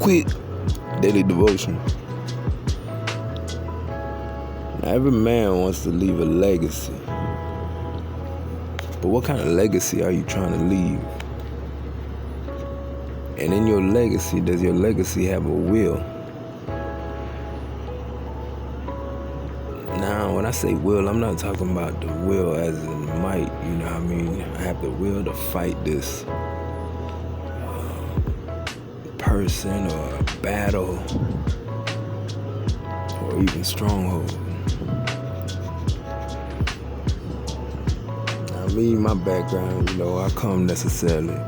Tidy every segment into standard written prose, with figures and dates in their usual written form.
Quick daily devotion. Now, every man wants to leave a legacy. But what kind of legacy are you trying to leave? And in your legacy, does your legacy have a will? Now, when I say will, I'm not talking about the will as in might, you know what I mean? I have the will to fight this person or battle or even stronghold. Now, me, my background, I come necessarily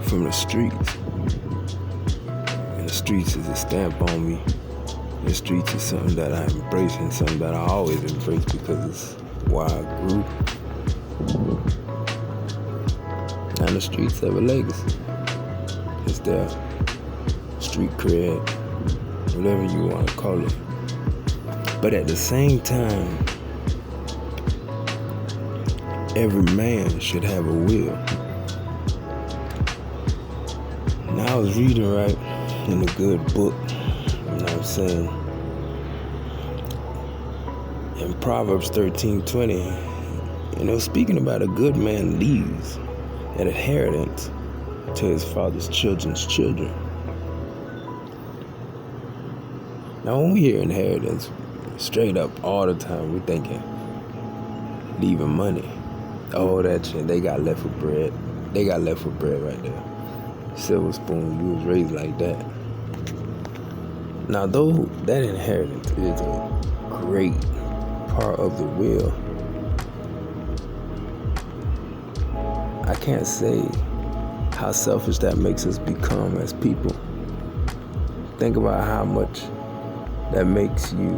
from the streets. And the streets is a stamp on me. The streets is something that I embrace and something that I always embrace because it's where I grew. And the streets have a legacy. It's their street cred, whatever you want to call it. But at the same time, every man should have a will. Now I was reading in a good book, you know what I'm saying? In Proverbs 13:20, speaking about a good man leaves an inheritance to his father's children's children. Now when we hear inheritance, straight up all the time, we're thinking leaving money. Oh, that shit, they got left for bread. They got left for bread right there. Silver spoon, you was raised like that. Now, though that inheritance is a great part of the will, I can't say how selfish that makes us become as people. Think about how much that makes you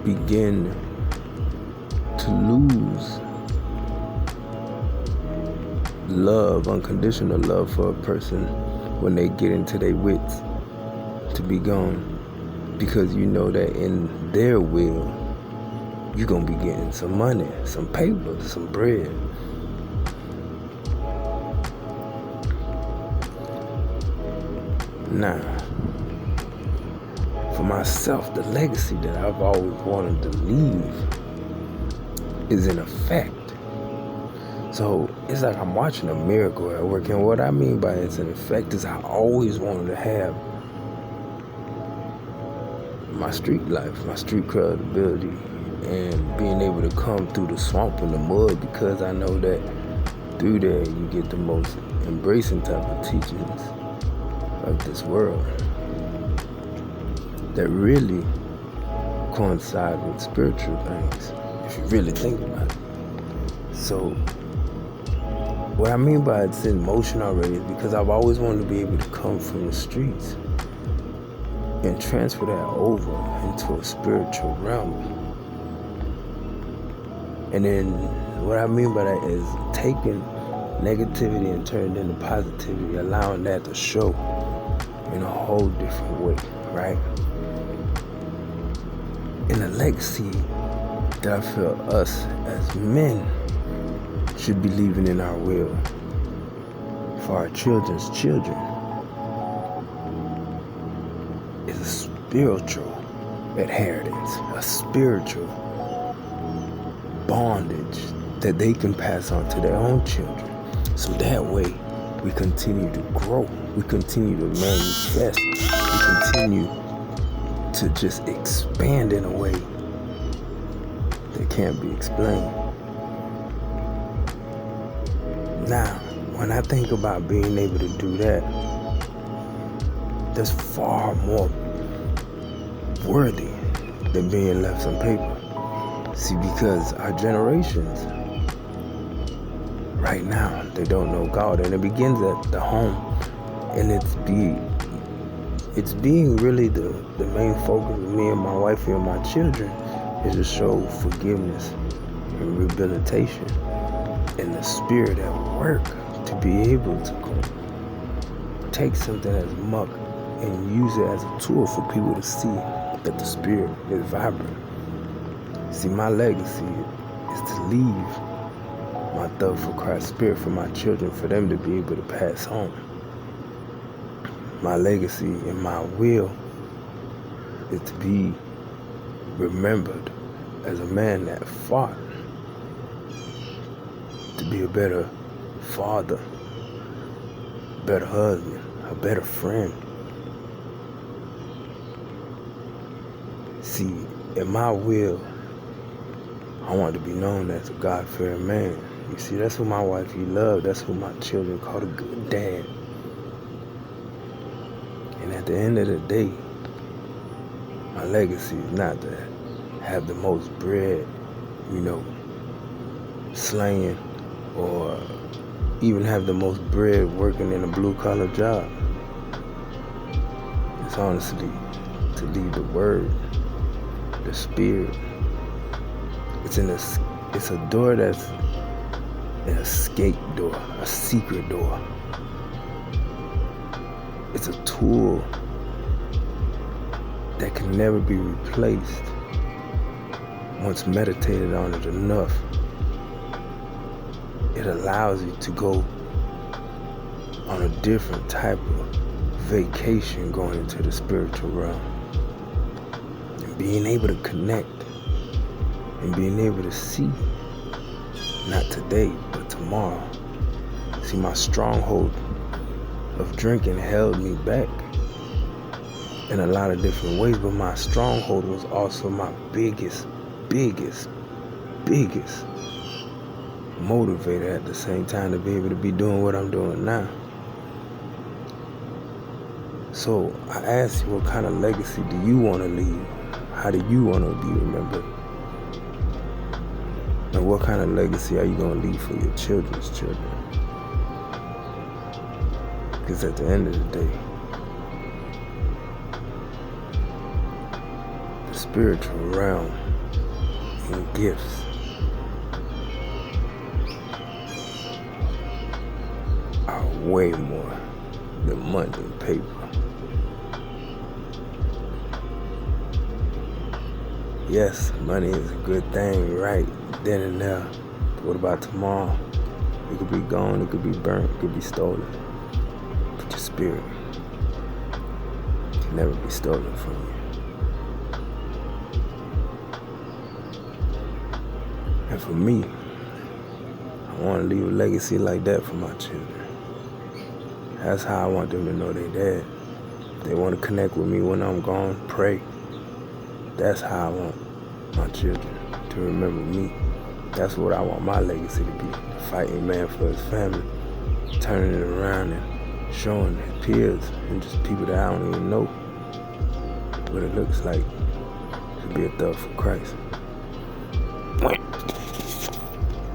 begin to lose love, unconditional love for a person when they get into their wits to be gone, because you know that in their will you're gonna be getting some money, some paper, some bread. Now, for myself, the legacy that I've always wanted to leave is in effect. So it's like I'm watching a miracle at work, and what I mean by it's an effect is I always wanted to have my street life, my street credibility, and being able to come through the swamp and the mud, because I know that through there you get the most embracing type of teachings of this world that really coincide with spiritual things, if you really think about it. So what I mean by it's in motion already is because I've always wanted to be able to come from the streets and transfer that over into a spiritual realm. And then what I mean by that is taking negativity and turning it into positivity, allowing that to show in a whole different way, right? And a legacy that I feel us as men should be leaving in our will for our children's children is a spiritual inheritance, a spiritual bondage that they can pass on to their own children. So that way we continue to grow, we continue to manifest, we continue to just expand in a way that can't be explained. Now, when I think about being able to do that, that's far more worthy than being left some paper. See, because our generations right now, they don't know God, and it begins at the home, and it's being really the main focus of me and my wife and my children is to show forgiveness and rehabilitation and the spirit at work, to be able to take something as muck and use it as a tool for people to see that the spirit is vibrant. See, my legacy is to leave my my thirst for Christ's spirit for my children, for them to be able to pass on. My legacy and my will is to be remembered as a man that fought, to be a better father, a better husband, a better friend. See, in my will, I want to be known as a God-fearing man. You see, that's who my wife loved. That's who my children called a good dad. And at the end of the day, my legacy is not to have the most bread, slaying, or even have the most bread working in a blue-collar job. It's honestly to leave the word, the spirit. It's a door that's an escape door, a secret door. It's a tool that can never be replaced once meditated on it enough. It allows you to go on a different type of vacation going into the spiritual realm. And being able to connect and being able to see, not today, but tomorrow. See, my stronghold of drinking held me back in a lot of different ways, but my stronghold was also my biggest motivator at the same time to be able to be doing what I'm doing now. So I ask you, what kind of legacy do you want to leave? How do you want to be remembered? And what kind of legacy are you going to leave for your children's children? Because at the end of the day, the spiritual realm and gifts are way more than money and paper. Yes, money is a good thing right then and there. But what about tomorrow? It could be gone, it could be burnt, it could be stolen. But your spirit can never be stolen from you. And for me, I want to leave a legacy like that for my children. That's how I want them to know they dad. If they want to connect with me when I'm gone, pray. That's how I want my children to remember me. That's what I want my legacy to be. The fighting man for his family, turning it around and showing his peers and just people that I don't even know what it looks like to be a thug for Christ.